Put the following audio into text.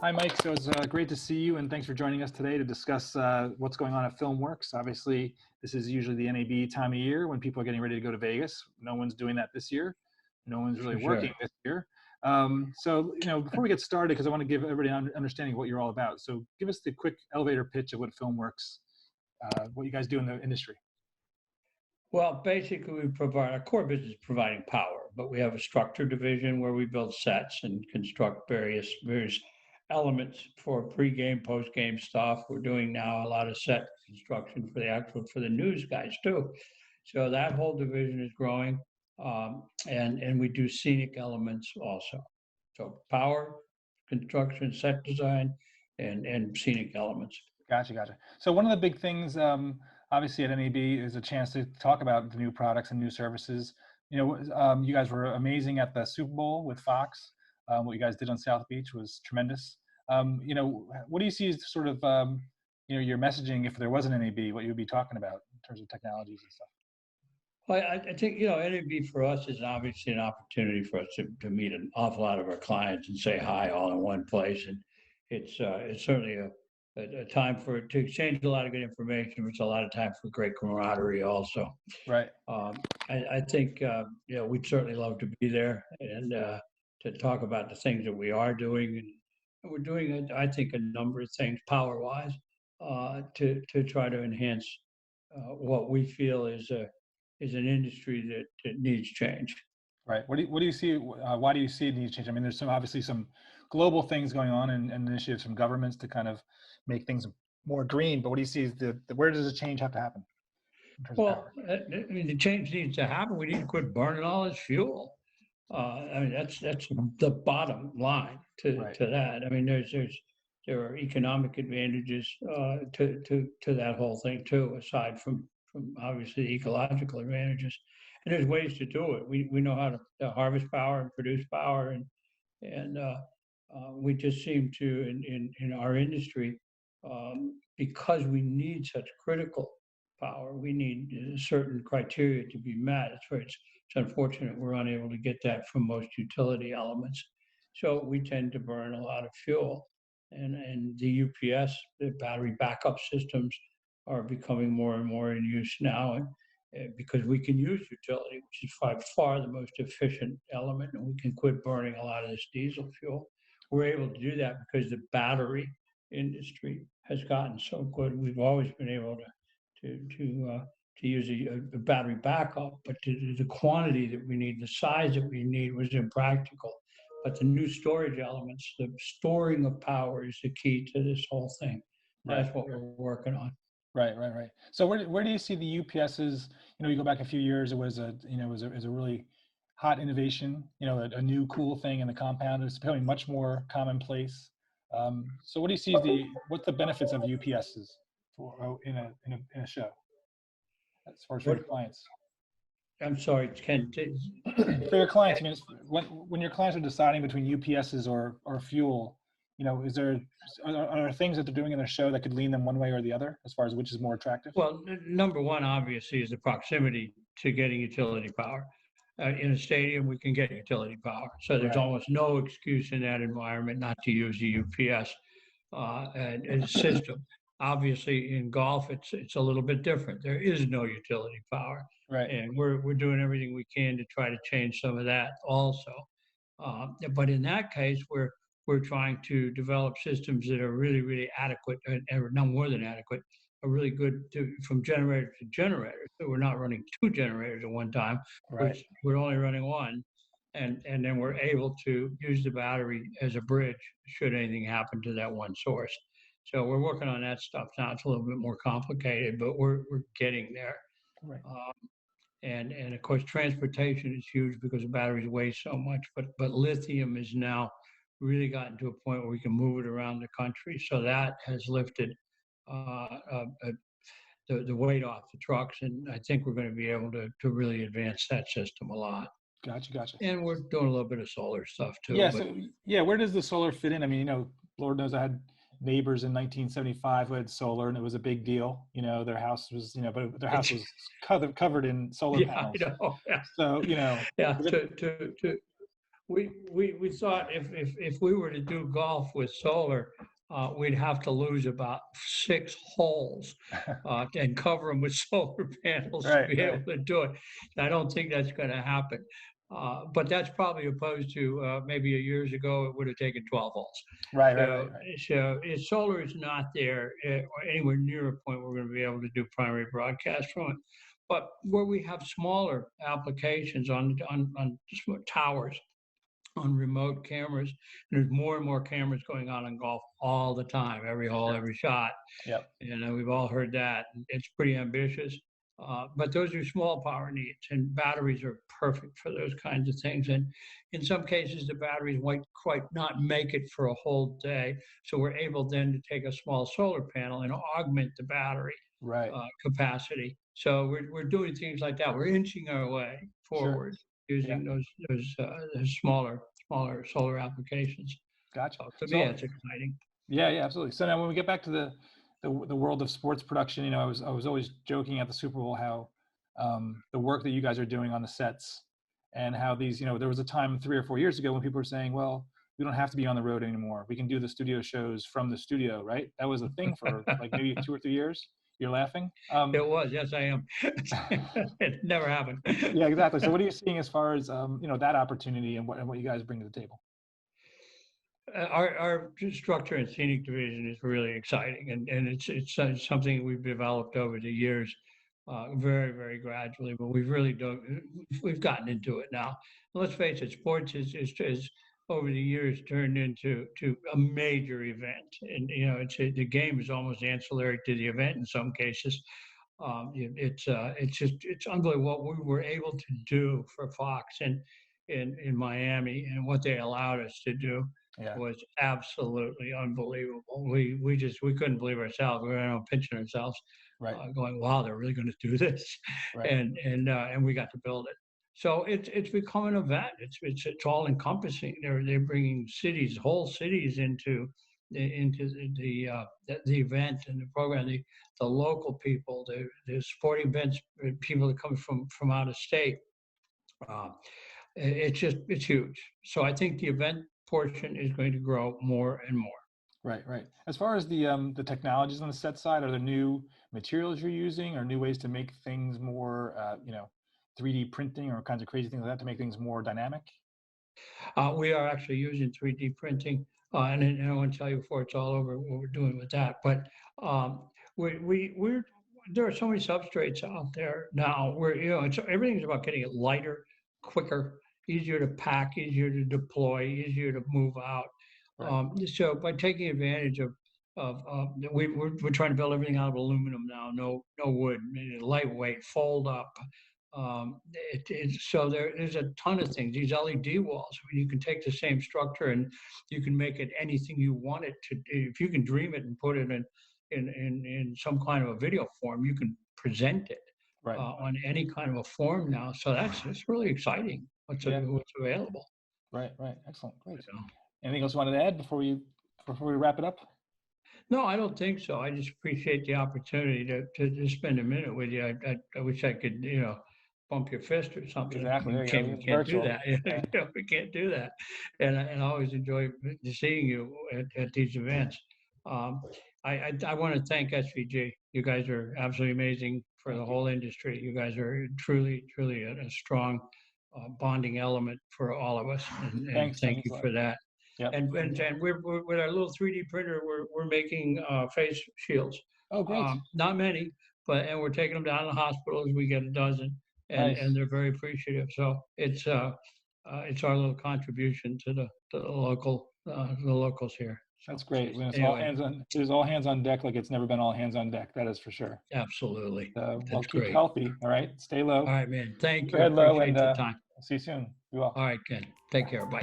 Hi, Mike. So it's great to see you, and thanks for joining us today to discuss what's going on at Filmwerks. Obviously, this is usually the NAB time of year when people are getting ready to go to Vegas. No one's doing that this year. No one's really For working sure. this year. Before we get started, because I want to give everybody an understanding of what you're all about. So give us the quick elevator pitch of what Filmwerks, what you guys do in the industry. Well, basically, we provide our core business is providing power, but we have a structure division where we build sets and construct various elements for pre-game, post-game stuff. We're doing now a lot of set construction for the news guys too. So that whole division is growing, and we do scenic elements also. So power, construction, set design, and scenic elements. Gotcha. So one of the big things, obviously at NAB, is a chance to talk about the new products and new services. You guys were amazing at the Super Bowl with Fox. What you guys did on South Beach was tremendous. What do you see as sort of, your messaging if there was an NAB, what you would be talking about in terms of technologies and stuff? Well, I think, NAB for us is obviously an opportunity for us to meet an awful lot of our clients and say hi all in one place. And it's certainly a time to exchange a lot of good information. It's a lot of time for great camaraderie also. Right. I think, we'd certainly love to be there and to talk about the things that we are doing. And we're doing, I think, a number of things power-wise to try to enhance what we feel is an industry that needs change. Right. What do you see? Why do you see it needs change? I mean, there's obviously some global things going on and initiatives from governments to kind of make things more green. But what do you see? Where does the change have to happen in terms of Well, power? I mean, the change needs to happen. We need to quit burning all this fuel. I mean, that's the bottom line Right. to that. I mean, there are economic advantages to that whole thing too, aside from obviously the ecological advantages. And there's ways to do it. We know how to harvest power and produce power, and we just seem to in our industry, because we need such critical power, we need certain criteria to be met. It's unfortunate we're unable to get that from most utility elements. So we tend to burn a lot of fuel. And the UPS, the battery backup systems, are becoming more and more in use now. And because we can use utility, which is by far the most efficient element, and we can quit burning a lot of this diesel fuel. We're able to do that because the battery industry has gotten so good. We've always been able to use a battery backup, but the quantity that we need, the size that we need, was impractical. But the new storage elements, the storing of power, is the key to this whole thing. Right. That's what we're working on. Right. So where do you see the UPSs? You go back a few years, it was a really hot innovation. A new cool thing in the compound. It's becoming much more commonplace. So what do you see as what's the benefits of UPSs for in a show as far as for What, your clients? I'm sorry, Ken. For your clients, I mean, when your clients are deciding between UPSs or fuel, is there are there things that they're doing in their show that could lean them one way or the other as far as which is more attractive? Well, number one, obviously, is the proximity to getting utility power. In a stadium, we can get utility power. So there's Right. almost no excuse in that environment not to use the UPS and system. Obviously, in golf, it's a little bit different. There is no utility power, Right. and we're doing everything we can to try to change some of that also. But in that case, we're trying to develop systems that are really adequate, and no more than adequate, are really good from generator to generator. So we're not running two generators at one time. Right. We're only running one, and then we're able to use the battery as a bridge should anything happen to that one source. So we're working on that stuff now. It's a little bit more complicated, but we're getting there. Right. And of course, transportation is huge because the batteries weigh so much. But lithium is now really gotten to a point where we can move it around the country. So that has lifted the weight off the trucks, and I think we're going to be able to really advance that system a lot. Gotcha. And we're doing a little bit of solar stuff too. Yeah. But So where does the solar fit in? I mean, Lord knows I had neighbors in 1975 who had solar, and it was a big deal. Their house was, but their house was covered in solar yeah, panels. I know. Yeah. So Yeah. We thought if we were to do golf with solar, we'd have to lose about 6 holes and cover them with solar panels to Right, be right, able to do it. I don't think that's going to happen. But that's probably opposed to maybe years ago, it would have taken 12 holes. right, right, So, right, right. so if solar is not there or anywhere near a point we're going to be able to do primary broadcast from it. But where we have smaller applications on towers, on remote cameras. There's more and more cameras going on in golf all the time, every hole, Sure. every shot. Yep. We've all heard that. It's pretty ambitious. But those are small power needs, and batteries are perfect for those kinds of things. And in some cases, the batteries might quite not make it for a whole day. So we're able then to take a small solar panel and augment the battery Right. capacity. So we're doing things like that. We're inching our way Sure. forward Yeah. using those smaller solar applications. Gotcha. So to me, So it's exciting. yeah, yeah, absolutely. So now when we get back to the world of sports production, I was always joking at the Super Bowl how the work that you guys are doing on the sets and how these, there was a time 3 or 4 years ago when people were saying, well, we don't have to be on the road anymore. We can do the studio shows from the studio, right? That was a thing for like maybe 2 or 3 years. You're laughing. It was, yes, I am. It never happened. Yeah, exactly. So what are you seeing as far as that opportunity and what you guys bring to the table? Our structure and scenic division is really exciting, and it's something we've developed over the years, very very gradually. But we've gotten into it now. Let's face it, sports is over the years turned into a major event, and the game is almost ancillary to the event in some cases. It's unbelievable what we were able to do for Fox in Miami, and what they allowed us to do Yeah. was absolutely unbelievable. We couldn't believe ourselves. We were pinching ourselves, Right. going, "Wow, they're really going to do this," Right. and we got to build it. So it's become an event. It's all encompassing. They're bringing whole cities into the event and the program. The local people, the sporting events, people that come from out of state. Uh, it's huge. So I think the event portion is going to grow more and more. Right, right. As far as the technologies on the set side, are there new materials you're using or new ways to make things more, 3D printing or kinds of crazy things like that to make things more dynamic? We are actually using 3D printing, and I want to tell you before it's all over what we're doing with that. But um, we're there are so many substrates out there now where everything's about getting it lighter, quicker, easier to pack, easier to deploy, easier to move out. Right. So by taking advantage we're trying to build everything out of aluminum now, no wood, lightweight, fold up. So there's a ton of things. These LED walls, you can take the same structure and you can make it anything you want it to. If you can dream it and put it in some kind of a video form, you can present it Right. on any kind of a form now. So it's really exciting Yeah. what's available. Right. Right. Excellent. Great. You know? Anything else you wanted to add before we wrap it up? No, I don't think so. I just appreciate the opportunity to spend a minute with you. I wish I could, bump your fist or something. Exactly. There We you can't, go. we It's can't do virtual. that. Yeah. We can't do that. And I always enjoy seeing you at these events. Um, I want to thank SVG. You guys are absolutely amazing for the Thank you. whole industry. You guys are truly, truly a strong bonding element for all of us. And Thanks. thank Thanks you a lot. for that. Yep. And we're with our little 3D printer, we're making face shields. Oh, great. Not many, and we're taking them down to the hospitals. We get a dozen, and Nice. they're very appreciative. So it's our little contribution to the locals here. So That's great. When anyway, it is all hands on deck, like it's never been all hands on deck. That is for sure. absolutely, So, well, that's keep great. healthy. All right. Stay low. All right, man. Thank Keep your you. I head low, and appreciate the time. see you soon. Be well. All right, Ken. Take care. Bye.